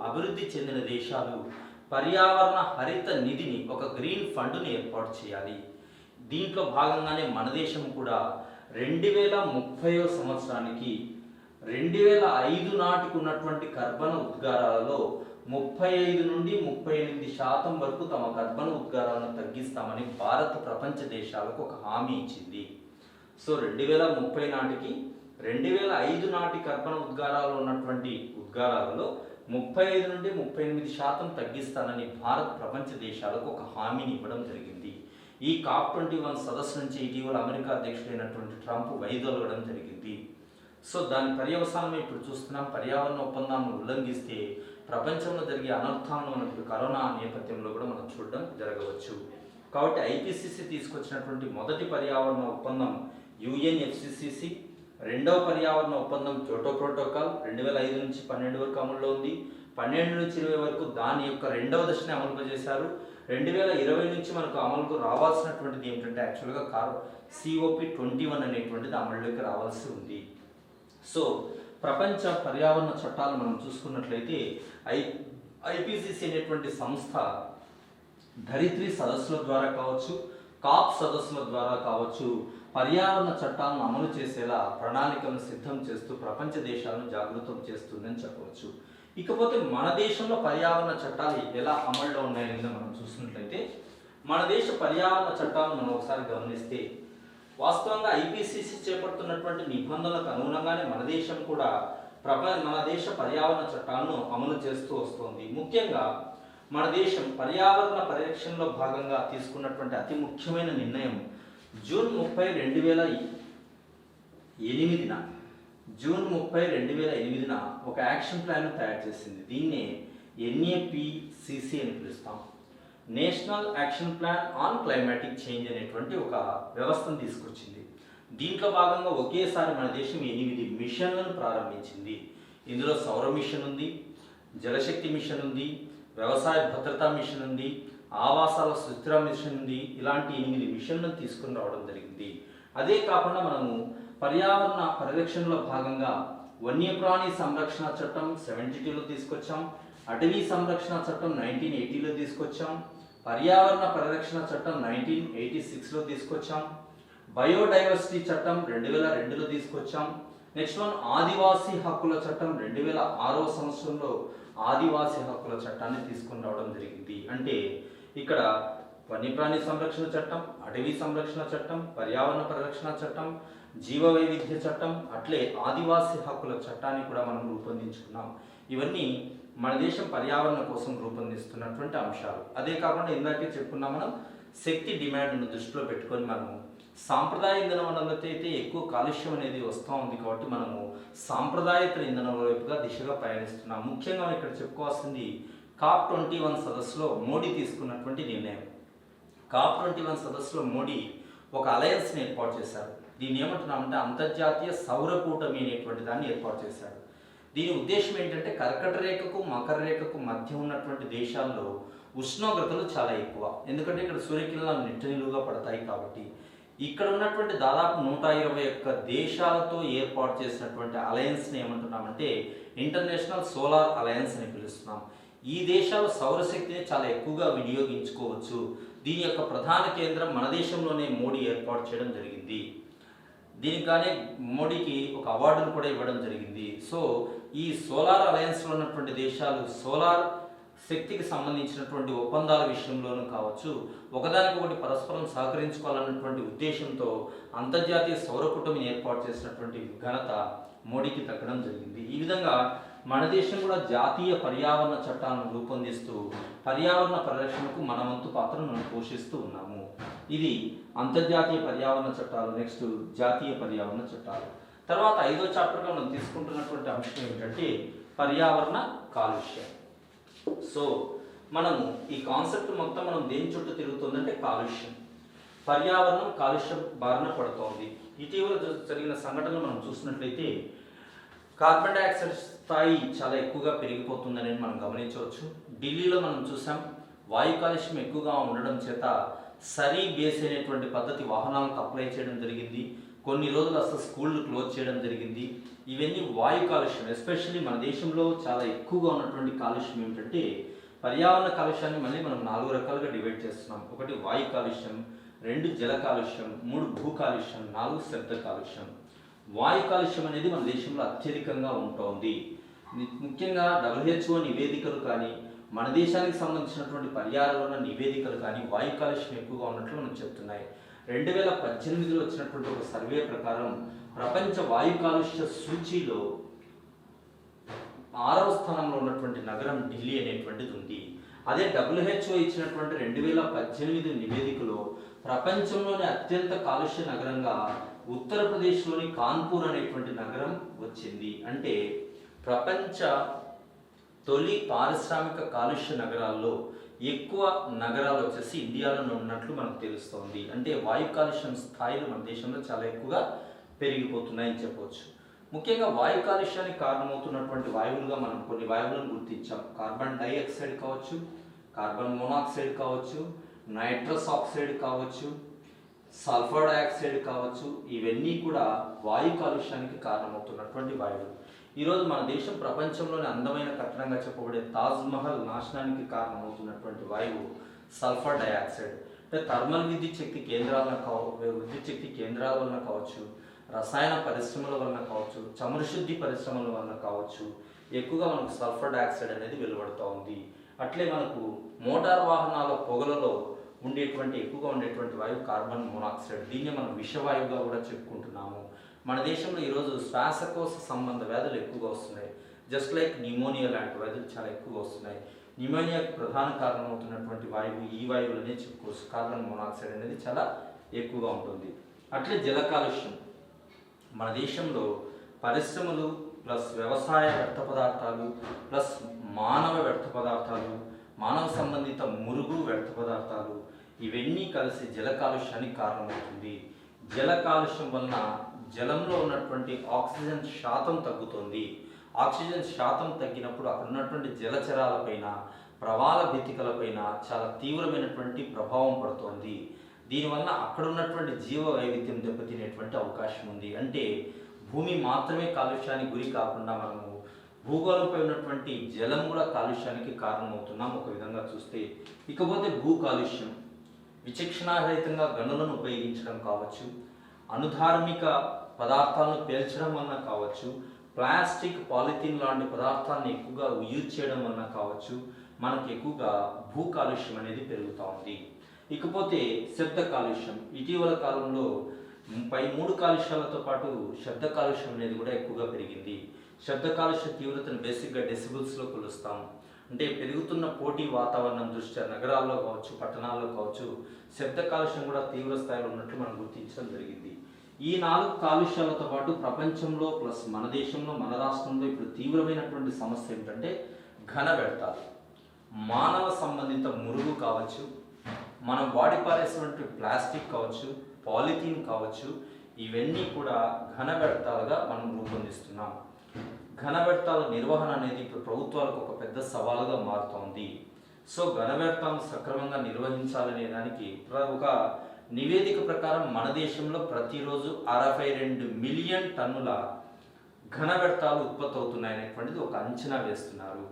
అభివృద్ధి చెందిన దేశాలు పర్యావరణ హరిత నిధిని ఒక గ్రీన్ ఫండ్ను ఏర్పాటు చేయాలి. దీంట్లో భాగంగానే మన దేశం కూడా 2030వ సంవత్సరానికి 2005 నాటికి ఉన్నటువంటి కర్బన ఉద్గారాలలో 35 నుండి 38% వరకు తమ కర్బన ఉద్గారాలను తగ్గిస్తామని భారత్ ప్రపంచ దేశాలకు ఒక హామీ ఇచ్చింది. సో 2030 నాటికి 2005 నాటి కర్బన ఉద్గారాలు ఉన్నటువంటి ఉద్గారాలలో 35 నుండి 38% తగ్గిస్తానని భారత్ ప్రపంచ దేశాలకు ఒక హామీని ఇవ్వడం జరిగింది. ఈ కాప్ 21 సదస్సు నుంచి ఇటీవల అమెరికా అధ్యక్షుడైనటువంటి ట్రంప్ వైదొలగడం జరిగింది. సో దాని పర్యవసానం ఇప్పుడు చూస్తున్నాం. పర్యావరణ ఒప్పందాన్ని ఉల్లంఘిస్తే ప్రపంచంలో జరిగే అనర్థాలను మనకు కరోనా నేపథ్యంలో కూడా మనం చూడడం జరగవచ్చు. కాబట్టి ఐపీసీసీ తీసుకొచ్చినటువంటి మొదటి పర్యావరణ ఒప్పందం యుఎన్ఎఫ్సిసిసి, రెండవ పర్యావరణ ఒప్పందం క్యోటో ప్రోటోకాల్ 2005 నుంచి 12 వరకు అమల్లో ఉంది. 12 నుంచి 20 వరకు దాని యొక్క రెండవ దశని అమలు చేశారు. 2020 నుంచి మనకు అమలుకు రావాల్సినటువంటిది ఏమిటంటే యాక్చువల్గా COP21 అనేటువంటిది అమలులోకి రావాల్సి ఉంది. సో ప్రపంచ పర్యావరణ చట్టాలు మనం చూసుకున్నట్లయితే ఐపీసీసీ అనేటువంటి సంస్థ ధరిత్రి సదస్సుల ద్వారా కావచ్చు, కాప్ సదస్సుల ద్వారా కావచ్చు, పర్యావరణ చట్టాలను అమలు చేసేలా ప్రణాళికలను సిద్ధం చేస్తూ ప్రపంచ దేశాలను జాగృతం చేస్తుందని చెప్పవచ్చు. ఇకపోతే మన దేశంలో పర్యావరణ చట్టాలు ఎలా అమల్లో ఉన్నాయని మనం చూసినట్లయితే, మన దేశ పర్యావరణ చట్టాలను మనం ఒకసారి గమనిస్తే, వాస్తవంగా ఐపీసీసీ చేపడుతున్నటువంటి నిబంధనలకు అనుగుణంగానే మన దేశం కూడా మన దేశ పర్యావరణ చట్టాలను అమలు చేస్తూ వస్తుంది. ముఖ్యంగా మన దేశం పర్యావరణ పరిరక్షణలో భాగంగా తీసుకున్నటువంటి అతి ముఖ్యమైన నిర్ణయం జూన్ 30, 2008న ఒక యాక్షన్ ప్లాన్ తయారు చేసింది. దీన్నే NAPCC అని పిలుస్తాం. National action plan on climatic change అనేటువంటి ఒక వ్యవస్థను తీసుకొచ్చింది. దీంట్లో భాగంగా ఒకేసారి మన దేశం 8 మిషన్లను ప్రారంభించింది. ఇందులో సౌర మిషన్ ఉంది, జలశక్తి మిషన్ ఉంది, వ్యవసాయ భద్రతా మిషన్ ఉంది, ఆవాసాల సుస్థిర మిషన్ ఉంది. ఇలాంటి 8 మిషన్లను తీసుకుని రావడం జరిగింది. అదే కాకుండా మనము పర్యావరణ పరిరక్షణలో భాగంగా వన్యప్రాణి సంరక్షణ చట్టం 72లో తీసుకొచ్చాం, అటవీ సంరక్షణ చట్టం 1980లో తీసుకొచ్చాం, పర్యావరణ పరిరక్షణ చట్టం 1986లో తీసుకొచ్చాం, బయోడైవర్సిటీ చట్టం 2002లో తీసుకొచ్చాం. నెక్స్ట్ వన్ ఆదివాసీ హక్కుల చట్టం 2006వ సంవత్సరంలో ఆదివాసీ హక్కుల చట్టాన్ని తీసుకుని రావడం జరిగింది. అంటే ఇక్కడ వన్యప్రాణి సంరక్షణ చట్టం, అటవీ సంరక్షణ చట్టం, పర్యావరణ పరిరక్షణ చట్టం, జీవ వైవిధ్య చట్టం, అట్లే ఆదివాసీ హక్కుల చట్టాన్ని కూడా మనం రూపొందించుకున్నాం. ఇవన్నీ మన దేశం పర్యావరణ కోసం రూపొందిస్తున్నటువంటి అంశాలు. అదే కాకుండా ఇందాకే చెప్పుకున్నాం, మనం శక్తి డిమాండ్ను దృష్టిలో పెట్టుకొని మనము సాంప్రదాయ ఇంధన వనరులతో అయితే ఎక్కువ కాలుష్యం అనేది వస్తూ ఉంది కాబట్టి మనము సాంప్రదాయేతర ఇంధనం వైపుగా దిశగా పయనిస్తున్నాం. ముఖ్యంగా ఇక్కడ చెప్పుకోవాల్సింది COP21 సదస్సులో మోడీ తీసుకున్నటువంటి నిర్ణయం. COP21 సదస్సులో మోడీ ఒక అలయన్స్ని ఏర్పాటు చేశారు. దీన్ని ఏమంటున్నామంటే అంతర్జాతీయ సౌర కూటమి అనేటువంటి దాన్ని ఏర్పాటు చేశారు. దీని ఉద్దేశం ఏంటంటే కర్కట రేఖకు మకర రేఖకు మధ్య ఉన్నటువంటి దేశాల్లో ఉష్ణోగ్రతలు చాలా ఎక్కువ. ఎందుకంటే ఇక్కడ సూర్యకిరణాలు నిలువుగా పడతాయి కాబట్టి ఇక్కడ ఉన్నటువంటి దాదాపు 121 దేశాలతో ఏర్పాటు చేసినటువంటి అలయన్స్ని ఏమంటున్నామంటే ఇంటర్నేషనల్ సోలార్ అలయన్స్ అని పిలుస్తున్నాం. ఈ దేశాలు సౌరశక్తిని చాలా ఎక్కువగా వినియోగించుకోవచ్చు. దీని యొక్క ప్రధాన కేంద్రం మన దేశంలోనే మోడీ ఏర్పాటు చేయడం జరిగింది. దీనికి కానీ మోడీకి ఒక అవార్డును కూడా ఇవ్వడం జరిగింది. సో ఈ సోలార్ అలయన్స్లో ఉన్నటువంటి దేశాలు సోలార్ శక్తికి సంబంధించినటువంటి ఒప్పందాల విషయంలోనూ కావచ్చు, ఒకదానికొకటి పరస్పరం సహకరించుకోవాలన్నటువంటి ఉద్దేశంతో అంతర్జాతీయ సౌర కూటమిని ఏర్పాటు చేసినటువంటి ఘనత మోడీకి దక్కడం జరిగింది. ఈ విధంగా మన దేశం కూడా జాతీయ పర్యావరణ చట్టాలను రూపొందిస్తూ పర్యావరణ పరిరక్షణకు మన వంతు పాత్రను మనం పోషిస్తూ ఉన్నాము. ఇది అంతర్జాతీయ పర్యావరణ చట్టాలు. నెక్స్ట్ జాతీయ పర్యావరణ చట్టాలు. తర్వాత 5వ చాప్టర్గా మనం తీసుకుంటున్నటువంటి అంశం ఏమిటంటే పర్యావరణ కాలుష్యం. సో మనము ఈ కాన్సెప్ట్ మొత్తం మనం దేని చుట్టూ తిరుగుతుందంటే కాలుష్యం. పర్యావరణం కాలుష్యం బారిన పడుతోంది. ఇటీవల జరిగిన సంఘటనలు మనం చూసినట్లయితే కార్బన్ డైఆక్సైడ్ స్థాయి చాలా ఎక్కువగా పెరిగిపోతుందని మనం గమనించవచ్చు. ఢిల్లీలో మనం చూసాం, వాయు కాలుష్యం ఎక్కువగా ఉండడం చేత సరీ బేస్ అనేటువంటి పద్ధతి వాహనాలకు అప్లై చేయడం జరిగింది. కొన్ని రోజులు అసలు స్కూళ్ళు క్లోజ్ చేయడం జరిగింది. ఇవన్నీ వాయు కాలుష్యం. ఎస్పెషల్లీ మన దేశంలో చాలా ఎక్కువగా ఉన్నటువంటి కాలుష్యం ఏమిటంటే పర్యావరణ కాలుష్యాన్ని మళ్ళీ మనం 4 రకాలుగా డివైడ్ చేస్తున్నాం. 1 వాయు కాలుష్యం, 2 జల కాలుష్యం, 3 భూ కాలుష్యం, 4 శబ్ద కాలుష్యం. వాయు కాలుష్యం అనేది మన దేశంలో అత్యధికంగా ఉంటుంది. ముఖ్యంగా WHO నివేదికలు కానీ మన దేశానికి సంబంధించినటువంటి పర్యావరణ నివేదికలు కానీ వాయు కాలుష్యం ఎక్కువగా ఉన్నట్లు మనం చెప్తున్నాయి. 2018లో వచ్చినటువంటి ఒక సర్వే ప్రకారం ప్రపంచ వాయు కాలుష్య సూచీలో 6వ స్థానంలో ఉన్నటువంటి నగరం ఢిల్లీ అనేటువంటిది ఉంది. అదే WHO ఇచ్చినటువంటి 2018 నివేదికలో ప్రపంచంలోని అత్యంత కాలుష్య నగరంగా ఉత్తరప్రదేశ్లోని కాన్పూర్ అనేటువంటి నగరం వచ్చింది. అంటే ప్రపంచ తొలి పారిశ్రామిక కాలుష్య నగరాల్లో ఎక్కువ నగరాలు వచ్చేసి ఇండియాలో ఉన్నట్లు మనకు తెలుస్తోంది. అంటే వాయు కాలుష్యం స్థాయిలు మన దేశంలో చాలా ఎక్కువగా పెరిగిపోతున్నాయని చెప్పవచ్చు. ముఖ్యంగా వాయు కాలుష్యానికి కారణమవుతున్నటువంటి వాయువులుగా మనం కొన్ని వాయువులను గుర్తించాం. కార్బన్ డైఆక్సైడ్ కావచ్చు, కార్బన్ మోనాక్సైడ్ కావచ్చు, నైట్రస్ ఆక్సైడ్ కావచ్చు, సల్ఫర్ డైఆక్సైడ్ కావచ్చు. ఇవన్నీ కూడా వాయు కాలుష్యానికి కారణమవుతున్నటువంటి వాయువులు. ఈరోజు మన దేశం ప్రపంచంలోని అందమైన కట్టడంగా చెప్పబడే తాజ్ మహల్ నాశనానికి కారణమవుతున్నటువంటి వాయువు సల్ఫర్ డయాక్సైడ్. అంటే థర్మల్ విద్యుత్ శక్తి కేంద్రాల వలన కావచ్చు, రసాయన పరిశ్రమల వలన కావచ్చు, చమురు శుద్ధి పరిశ్రమల వలన కావచ్చు, ఎక్కువగా మనకు సల్ఫర్ డయాక్సైడ్ అనేది వెలువడుతూ ఉంది. అట్లే మనకు మోటార్ వాహనాల పొగలలో ఎక్కువగా ఉండేటువంటి వాయువు కార్బన్ మోనాక్సైడ్. దీన్ని మనం విషవాయువుగా కూడా చెప్పుకుంటున్నాము. మన దేశంలో ఈరోజు శ్వాసకోశ సంబంధ వ్యాధులు ఎక్కువగా వస్తున్నాయి. జస్ట్ లైక్ న్యూమోనియా లాంటి వ్యాధులు చాలా ఎక్కువగా వస్తున్నాయి. న్యూమోనియాకు ప్రధాన కారణం అవుతున్నటువంటి వాయువు ఈ వాయువులనే చెప్పుకోవచ్చు. కార్బన్ మోనాక్సైడ్ అనేది చాలా ఎక్కువగా ఉంటుంది. అట్లే జల కాలుష్యం. మన దేశంలో పరిశ్రమలు ప్లస్ వ్యవసాయ వ్యర్థ పదార్థాలు ప్లస్ మానవ వ్యర్థ పదార్థాలు, మానవ సంబంధిత మురుగు వ్యర్థ పదార్థాలు, ఇవన్నీ కలిసి జల కాలుష్యానికి కారణమవుతుంది. జల కాలుష్యం వలన జలంలో ఉన్నటువంటి ఆక్సిజన్ శాతం తగ్గుతుంది. ఆక్సిజన్ శాతం తగ్గినప్పుడు అక్కడ ఉన్నటువంటి జలచరాలపైన, ప్రవాల భితికలపైన చాలా తీవ్రమైనటువంటి ప్రభావం పడుతోంది. దీనివల్ల అక్కడ ఉన్నటువంటి జీవ వైవిధ్యం దెబ్బతినేటువంటి అవకాశం ఉంది. అంటే భూమి మాత్రమే కాలుష్యానికి గురి కాకుండా మనము భూగోళంపై ఉన్నటువంటి జలం కూడా కాలుష్యానికి కారణమవుతున్నాం ఒక విధంగా చూస్తే. ఇకపోతే భూ కాలుష్యం. విచక్షణారహితంగా గనులను ఉపయోగించడం కావచ్చు, అనుధార్మిక పదార్థాలను పేల్చడం వలన కావచ్చు, ప్లాస్టిక్, పాలిథిన్ లాంటి పదార్థాలను ఎక్కువగా యూజ్ చేయడం వలన కావచ్చు, మనకు ఎక్కువగా భూ కాలుష్యం అనేది పెరుగుతూ ఉంది. ఇకపోతే శబ్ద కాలుష్యం. ఇటీవల కాలంలో పై 3 కాలుష్యాలతో పాటు శబ్ద కాలుష్యం అనేది కూడా ఎక్కువగా పెరిగింది. శబ్ద కాలుష్య తీవ్రతను బేసిక్గా డెసిబుల్స్లో కొలుస్తాం. అంటే పెరుగుతున్న పోటీ వాతావరణం దృష్ట్యా నగరాల్లో కావచ్చు, పట్టణాల్లో కావచ్చు, శబ్ద కాలుష్యం కూడా తీవ్ర స్థాయిలో ఉన్నట్లు మనం గుర్తించడం జరిగింది. ఈ 4 కాలుష్యాలతో పాటు ప్రపంచంలో ప్లస్ మన దేశంలో, మన రాష్ట్రంలో ఇప్పుడు తీవ్రమైనటువంటి సమస్య ఏమిటంటే ఘన వ్యర్థాలు. మానవ సంబంధిత మురుగు కావచ్చు, మనం వాడి పారేసినటువంటి ప్లాస్టిక్ కావచ్చు, పాలిథీన్ కావచ్చు, ఇవన్నీ కూడా ఘన వ్యర్థాలుగా మనం రూపొందిస్తున్నాం. ఘన వ్యర్థాల నిర్వహణ అనేది ఇప్పుడు ప్రభుత్వాలకు ఒక పెద్ద సవాలుగా మారుతోంది. సో ఘన వ్యర్థాలను సక్రమంగా నిర్వహించాలనే దానికి ఒక నివేదిక ప్రకారం మన దేశంలో ప్రతిరోజు 62 మిలియన్ టన్నుల ఘన వ్యర్థాలు ఉత్పత్తి అవుతున్నాయనేటువంటిది ఒక అంచనా వేస్తున్నారు.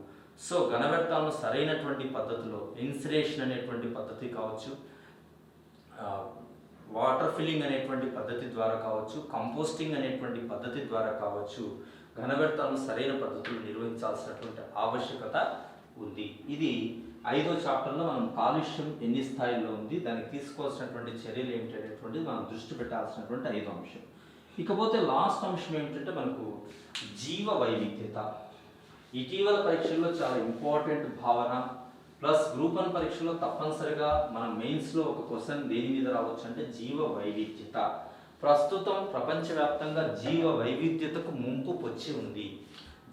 సో ఘన వ్యర్థాలను సరైనటువంటి పద్ధతిలో ఇన్సిరేషన్ అనేటువంటి పద్ధతి కావచ్చు, వాటర్ ఫిల్లింగ్ అనేటువంటి పద్ధతి ద్వారా కావచ్చు, కంపోస్టింగ్ అనేటువంటి పద్ధతి ద్వారా కావచ్చు, ఘన వ్యర్థాలను సరైన పద్ధతులు నిర్వహించాల్సినటువంటి ఆవశ్యకత ఉంది. ఇది 5వ చాప్టర్లో మనం కాలుష్యం ఎన్ని స్థాయిలో ఉంది, దానికి తీసుకోవాల్సినటువంటి చర్యలు ఏమిటి అనేటువంటిది మనం దృష్టి పెట్టాల్సినటువంటి 5వ అంశం. ఇకపోతే లాస్ట్ అంశం ఏమిటంటే మనకు జీవ వైవిధ్యత. ఇటీవల పరీక్షల్లో చాలా ఇంపార్టెంట్ భావన, ప్లస్ గ్రూప్ 1 పరీక్షలో తప్పనిసరిగా మన మెయిన్స్లో ఒక క్వశ్చన్ దేని మీద రావచ్చు అంటే జీవ వైవిధ్యత. ప్రస్తుతం ప్రపంచవ్యాప్తంగా జీవ వైవిధ్యతకు ముంపు పొచ్చి ఉంది.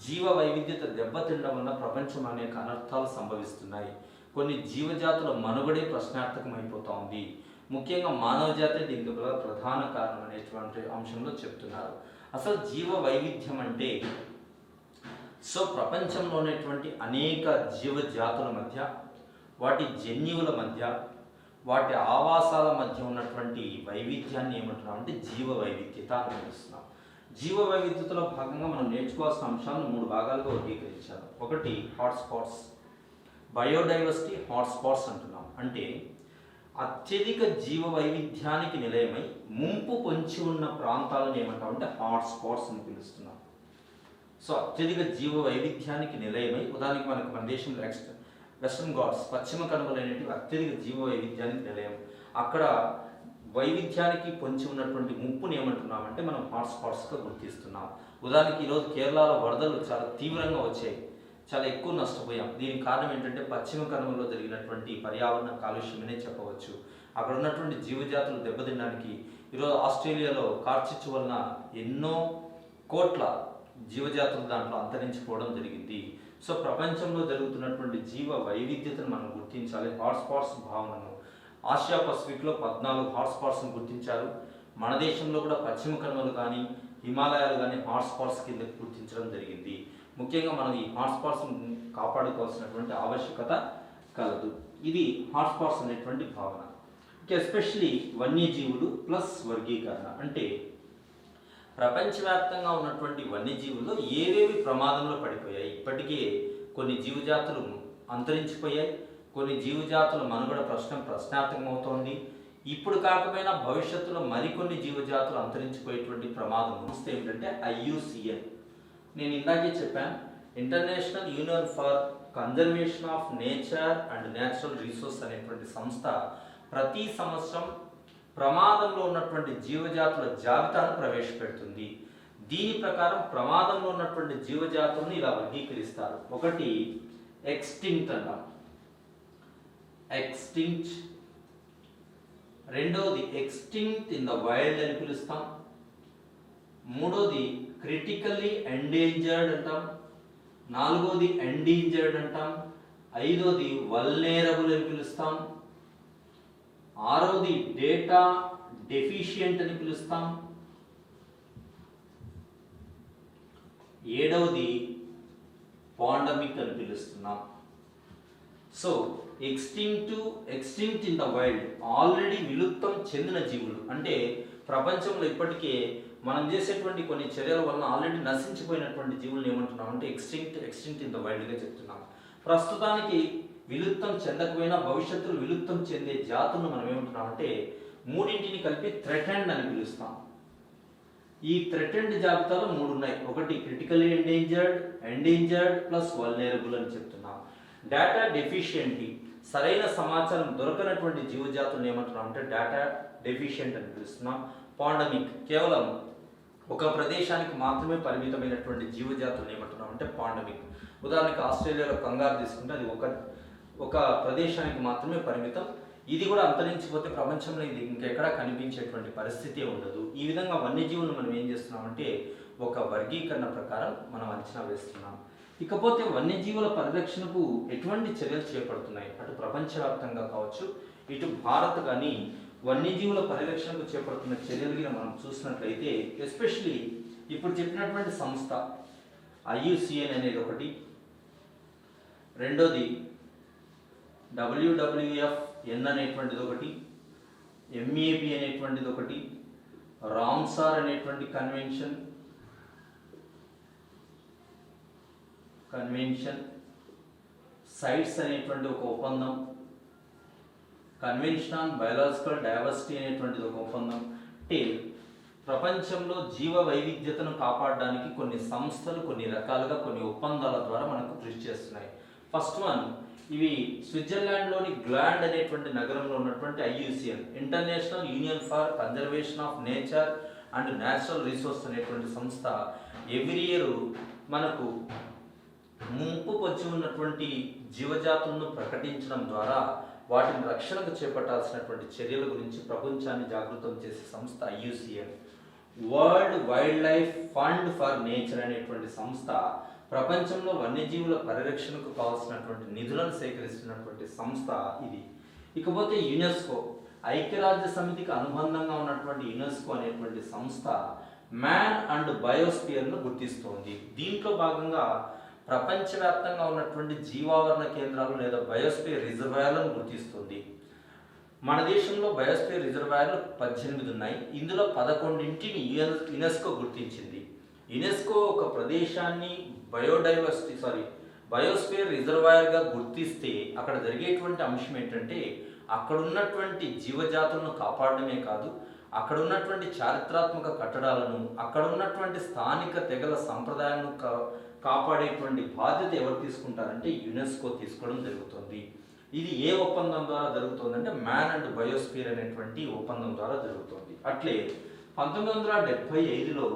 జీవ వైవిధ్యత దెబ్బతినడం వల్ల ప్రపంచం అనేక అనర్థాలు సంభవిస్తున్నాయి. కొన్ని జీవజాతుల మనుగడే ప్రశ్నార్థకం అయిపోతూ ఉంది. ముఖ్యంగా మానవ జాతే దీనికి ప్రధాన కారణం అనేటువంటి అంశంలో చెప్తున్నారు. అసలు జీవ వైవిధ్యం అంటే సో ప్రపంచంలో ఉన్నటువంటి అనేక జీవజాతుల మధ్య, వాటి జన్యువుల మధ్య, వాటి ఆవాసాల మధ్య ఉన్నటువంటి వైవిధ్యాన్ని ఏమంటున్నాం అంటే జీవ వైవిధ్యత అని పిలుస్తున్నాం. జీవ వైవిధ్యతలో భాగంగా మనం నేర్చుకోవాల్సిన అంశాలను 3 భాగాలుగా వర్గీకరించారు. ఒకటి హాట్స్పాట్స్, బయోడైవర్సిటీ హాట్స్పాట్స్ అంటున్నాం. అంటే అత్యధిక జీవ వైవిధ్యానికి నిలయమై ముంపు పొంచి ఉన్న ప్రాంతాలను ఏమంటాం అంటే హాట్స్పాట్స్ అని పిలుస్తున్నాం. సో అత్యధిక జీవ వైవిధ్యానికి నిలయమై, ఉదాహరణకి మనకు మన దేశంలో వెస్టర్న్ ఘాట్స్, పశ్చిమ కనుమలు అనేటివి అత్యధిక జీవ వైవిధ్యానికి నిలయం. అక్కడ వైవిధ్యానికి పొంచి ఉన్నటువంటి ముప్పుని ఏమంటున్నామంటే మనం హాట్స్పాట్స్గా గుర్తిస్తున్నాం. ఉదాహరణకి ఈరోజు కేరళలో వరదలు చాలా తీవ్రంగా వచ్చాయి, చాలా ఎక్కువ నష్టపోయాం. దీనికి కారణం ఏంటంటే పశ్చిమ కనుమల్లో జరిగినటువంటి పర్యావరణ కాలుష్యమనే చెప్పవచ్చు. అక్కడ ఉన్నటువంటి జీవజాతులు దెబ్బతినడానికి ఈరోజు ఆస్ట్రేలియాలో కార్చిచ్చు వలన ఎన్నో కోట్ల జీవజాతులు దాంట్లో అంతరించిపోవడం జరిగింది. సో ప్రపంచంలో జరుగుతున్నటువంటి జీవ వైవిధ్యతను మనం గుర్తించాలి. హాట్స్పాట్స్ భావనను ఆసియా పసిఫిక్లో 14 హాట్స్పాట్స్ను గుర్తించారు. మన దేశంలో కూడా పశ్చిమ కనుమలు కానీ, హిమాలయాలు కానీ హాట్స్పాట్స్ కింద గుర్తించడం జరిగింది. ముఖ్యంగా మనం ఈ హాట్స్పాట్స్ను కాపాడుకోవాల్సినటువంటి ఆవశ్యకత కలదు. ఇది హాట్స్పాట్స్ అనేటువంటి భావన. ఎస్పెషలీ వన్యజీవులు ప్లస్ వర్గీకరణ. అంటే ప్రపంచవ్యాప్తంగా ఉన్నటువంటి వన్యజీవుల్లో ఏవేవి ప్రమాదంలో పడిపోయాయి, ఇప్పటికే కొన్ని జీవజాతులు అంతరించిపోయాయి, కొన్ని జీవజాతుల మనుగడ ప్రశ్నార్థకమవుతోంది. ఇప్పుడు కాకపోయినా భవిష్యత్తులో మరికొన్ని జీవజాతులు అంతరించిపోయేటువంటి ప్రమాదం వస్తే ఏమిటంటే IUCN. నేను ఇందాకే చెప్పాను, international union for conservation of nature and natural resource అనేటువంటి సంస్థ ప్రతి సంవత్సరం ప్రమాదంలో ఉన్నటువంటి జీవజాతుల జాబితాను ప్రవేశపెడుతుంది. దీని ప్రకారం ప్రమాదంలో ఉన్నటువంటి జీవజాతులను ఇలా వర్గీకరిస్తారు. ఒకటి ఎక్స్టింక్ట్ అంటాం, ఎక్స్టింక్ట్. రెండోది ఎక్స్టింక్ట్ ఇన్ ద వైల్డ్ అని పిలుస్తాం. మూడోది క్రిటికల్లీ ఎండేంజర్డ్ అంటాం. నాలుగోది ఎండేంజర్డ్ అంటాం. ఐదోది వల్నేరబుల్ అని పిలుస్తాం. ఆరోది డేటా డెఫిషియంట్ అని పిలుస్తాం. ఏడవది పాండమిక్ అని పిలుస్తున్నాం. So extinct in the wild, already విలుప్తం చెందిన జీవులు, అంటే ప్రపంచంలో ఇప్పటికే మనం చేసేటువంటి కొన్ని చర్యల వల్ల ఆల్రెడీ నశించిపోయినటువంటి జీవులను ఏమంటున్నాం అంటే ఎక్స్టింక్ట్ ఇన్ ద వైల్డ్గా చెప్తున్నాం. ప్రస్తుతానికి విలుప్తం చెందకపోయినా భవిష్యత్తులో విలుప్తం చెందే జాతులను మనం ఏమంటున్నాం అంటే మూడింటిని కలిపి థ్రెటెండ్ అని పిలుస్తాం. ఈ థ్రెటెండ్ జాబితాలో మూడు ఉన్నాయి. ఒకటి క్రిటికల్లీ ఎండేంజర్డ్ ప్లస్ వల్నరబుల్ అని చెప్తున్నాం. డేటా డెఫిషియెంటీ, సరైన సమాచారం దొరకనటువంటి జీవజాతులను ఏమంటున్నాం అంటే డేటా డెఫిషియెంట్ అని పిలుస్తున్నాం. పాండమిక్, కేవలం ఒక ప్రదేశానికి మాత్రమే పరిమితమైనటువంటి జీవజాతులను ఏమంటున్నాం అంటే పాండమిక్. ఉదాహరణకి ఆస్ట్రేలియాలో కంగారు తీసుకుంటే అది ఒక ప్రదేశానికి మాత్రమే పరిమితం. ఇది కూడా అంతరించిపోతే ప్రపంచంలో ఇది ఇంకెక్కడా కనిపించేటువంటి పరిస్థితి ఉండదు. ఈ విధంగా వన్యజీవులను మనం ఏం చేస్తున్నామంటే ఒక వర్గీకరణ ప్రకారం మనం అంచనా వేస్తున్నాం. ఇకపోతే వన్యజీవుల పరిరక్షణకు ఎటువంటి చర్యలు చేపడుతున్నాయి, అటు ప్రపంచవ్యాప్తంగా కావచ్చు ఇటు భారత్ కానీ వన్యజీవుల పరిరక్షణకు చేపడుతున్న చర్యలు మనం చూసినట్లయితే ఎస్పెషలీ ఇప్పుడు చెప్పినటువంటి సంస్థ IUCN అనేది ఒకటి, రెండోది WWFN అనేటువంటిది ఒకటి, MAB అనేటువంటిది ఒకటి, రామ్సార్ అనేటువంటి కన్వెన్షన్, సైట్స్ అనేటువంటి ఒక ఒప్పందం, కన్వెన్షన్ ఆన్ బయోలాజికల్ డైవర్సిటీ అనేటువంటిది ఒక ఒప్పందం. అంటే ప్రపంచంలో జీవ వైవిధ్యతను కాపాడడానికి కొన్ని సంస్థలు కొన్ని రకాలుగా కొన్ని ఒప్పందాల ద్వారా మనకు కృషి చేస్తున్నాయి. ఫస్ట్ వన్, ఇవి స్విట్జర్లాండ్లోని గ్లాండ్ అనేటువంటి నగరంలో ఉన్నటువంటి IUCN, international union for conservation of nature and natural resource అనేటువంటి సంస్థ ఎవ్రీ ఇయర్ మనకు ముంపు పొంచి ఉన్నటువంటి జీవజాతులను ప్రకటించడం ద్వారా వాటిని రక్షణకు చేపట్టాల్సినటువంటి చర్యల గురించి ప్రపంచాన్ని జాగృతం చేసే సంస్థ IUCN. World wild life fund for nature అనేటువంటి సంస్థ ప్రపంచంలో వన్యజీవుల పరిరక్షణకు కావాల్సినటువంటి నిధులను సేకరిస్తున్నటువంటి సంస్థ ఇది. ఇకపోతే యునెస్కో, ఐక్యరాజ్య సమితికి అనుబంధంగా ఉన్నటువంటి యునెస్కో అనేటువంటి సంస్థ మ్యాన్ అండ్ బయోస్పియర్ను గుర్తిస్తోంది. దీంట్లో భాగంగా ప్రపంచవ్యాప్తంగా ఉన్నటువంటి జీవావరణ కేంద్రాలు లేదా బయోస్పియర్ రిజర్వాయర్లను గుర్తిస్తుంది. మన దేశంలో బయోస్పియర్ రిజర్వాయర్లు 18 ఉన్నాయి. ఇందులో 11ని యునెస్కో గుర్తించింది. యునెస్కో ఒక ప్రదేశాన్ని బయోస్పియర్ రిజర్వాయర్గా గుర్తిస్తే అక్కడ జరిగేటువంటి అంశం ఏంటంటే అక్కడ ఉన్నటువంటి జీవజాతులను కాపాడడమే కాదు, అక్కడ ఉన్నటువంటి చారిత్రాత్మక కట్టడాలను, అక్కడ ఉన్నటువంటి స్థానిక తెగల సంప్రదాయాలను కాపాడేటువంటి బాధ్యత ఎవరు తీసుకుంటారంటే యునెస్కో తీసుకోవడం జరుగుతుంది. ఇది ఏ ఒప్పందం ద్వారా జరుగుతుందంటే మ్యాన్ అండ్ బయోస్పియర్ అనేటువంటి ఒప్పందం ద్వారా జరుగుతుంది. అట్లే 1975లో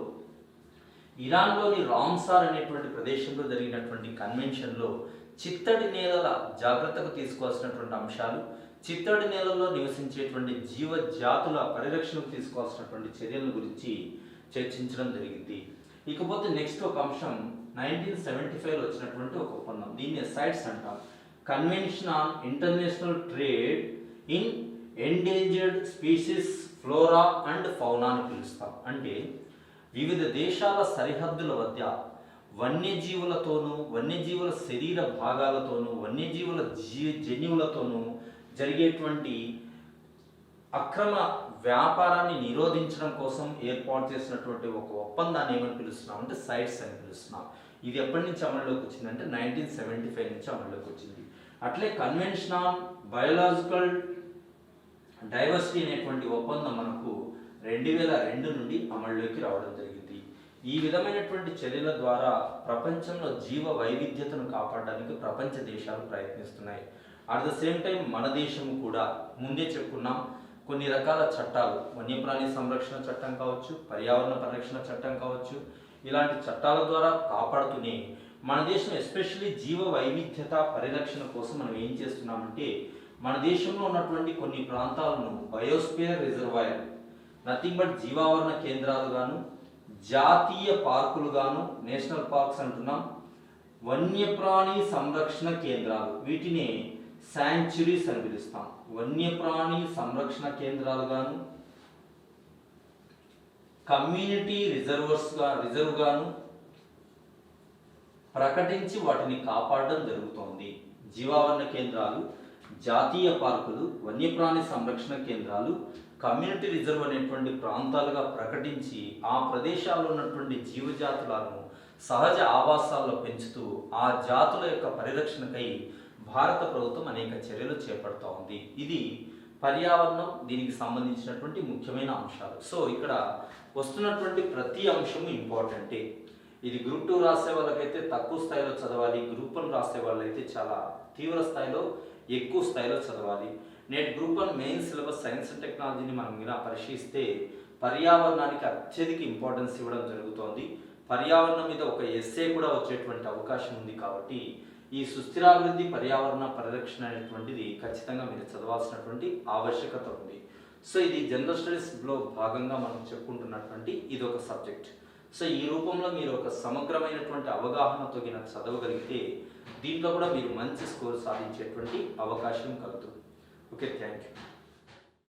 ఇరాన్లోని రామ్సార్ అనేటువంటి ప్రదేశంలో జరిగినటువంటి కన్వెన్షన్లో చిత్తడి నేలల జాగ్రత్తకు తీసుకోవాల్సినటువంటి అంశాలు, చిత్తడి నేలల్లో నివసించేటువంటి జీవజాతుల పరిరక్షణకు తీసుకోవాల్సినటువంటి చర్యల గురించి చర్చించడం జరిగింది. ఇకపోతే నెక్స్ట్ ఒక అంశం 1975లో వచ్చినటువంటి ఒక ఒప్పందం, దీన్ని సైట్స్ అంటాం. Convention on international trade in endangered species flora and fauna అని పిలుస్తాం. అంటే వివిధ దేశాల సరిహద్దుల మధ్య వన్యజీవులతోనూ, వన్యజీవుల శరీర భాగాలతోనూ, వన్యజీవుల జన్యువులతోనూ జరిగేటువంటి అక్రమ వ్యాపారాన్ని నిరోధించడం కోసం ఏర్పాటు చేసినటువంటి ఒక ఒప్పందాన్ని ఏమని పిలుస్తున్నాం అంటే సైట్స్ అని పిలుస్తున్నాం. ఇది ఎప్పటి నుంచి అమలులోకి వచ్చిందంటే 1975 నుంచి అమలులోకి వచ్చింది. అట్లే కన్వెన్షన్ ఆన్ బయోలాజికల్ డైవర్సిటీ అనేటువంటి ఒప్పందం మనకు 2002 నుండి అమల్లోకి రావడం జరిగింది. ఈ విధమైనటువంటి చర్యల ద్వారా ప్రపంచంలో జీవ వైవిధ్యతను కాపాడడానికి ప్రపంచ దేశాలు ప్రయత్నిస్తున్నాయి. అట్ ద సేమ్ టైం మన దేశం కూడా ముందే చెప్పుకున్నాం, కొన్ని రకాల చట్టాలు, వన్యప్రాణి సంరక్షణ చట్టం కావచ్చు, పర్యావరణ పరిరక్షణ చట్టం కావచ్చు, ఇలాంటి చట్టాల ద్వారా కాపాడుతూనే మన దేశం ఎస్పెషల్లీ జీవ వైవిధ్యత పరిరక్షణ కోసం మనం ఏం చేస్తున్నామంటే మన దేశంలో ఉన్నటువంటి కొన్ని ప్రాంతాలను బయోస్పియర్ రిజర్వాయర్, నథింగ్ బట్ జీవావరణ కేంద్రాలు గాను, జాతీయ పార్కులు గాను, నేషనల్ పార్క్స్ అంటున్నాం, వన్యప్రాణి సంరక్షణ కేంద్రాలు, వీటిని శాంచురీస్ అని పిలుస్తాం. వన్యప్రాణి సంరక్షణ కేంద్రాలు గాను, కమ్యూనిటీ రిజర్వ్ గాను ప్రకటించి వాటిని కాపాడడం జరుగుతోంది. జీవావరణ కేంద్రాలు, జాతీయ పార్కులు, వన్యప్రాణి సంరక్షణ కేంద్రాలు, కమ్యూనిటీ రిజర్వ్ అనేటువంటి ప్రాంతాలుగా ప్రకటించి ఆ ప్రదేశాల్లో ఉన్నటువంటి జీవజాతులను సహజ ఆవాసాల్లో పెంచుతూ ఆ జాతుల యొక్క పరిరక్షణకై భారత ప్రభుత్వం అనేక చర్యలు చేపడుతూ ఉంది. ఇది పర్యావరణం, దీనికి సంబంధించినటువంటి ముఖ్యమైన అంశాలు. సో ఇక్కడ వస్తున్నటువంటి ప్రతి అంశము ఇంపార్టెంటే. ఇది గ్రూప్ 2 రాసే వాళ్ళకైతే తక్కువ స్థాయిలో చదవాలి, గ్రూప్ 1 రాసే వాళ్ళైతే చాలా తీవ్ర స్థాయిలో ఎక్కువ స్థాయిలో చదవాలి. నేటి group 1 main syllabus science and టెక్నాలజీని మనం ఇలా పరిశీలిస్తే పర్యావరణానికి అత్యధిక ఇంపార్టెన్స్ ఇవ్వడం జరుగుతోంది. పర్యావరణం మీద ఒక ఎస్సే కూడా వచ్చేటువంటి అవకాశం ఉంది. కాబట్టి ఈ సుస్థిరాభివృద్ధి పర్యావరణ పరిరక్షణ అనేటువంటిది ఖచ్చితంగా మీరు చదవాల్సినటువంటి ఆవశ్యకత ఉంది. సో ఇది జనరల్ స్టడీస్లో భాగంగా మనం చెప్పుకుంటున్నటువంటి ఇది ఒక సబ్జెక్ట్. సో ఈ రూపంలో మీరు ఒక సమగ్రమైనటువంటి అవగాహనతో గిన చదవగలిగితే దీంట్లో కూడా మీరు మంచి స్కోర్ సాధించేటువంటి అవకాశం కలుగుతుంది. Okay, thank you.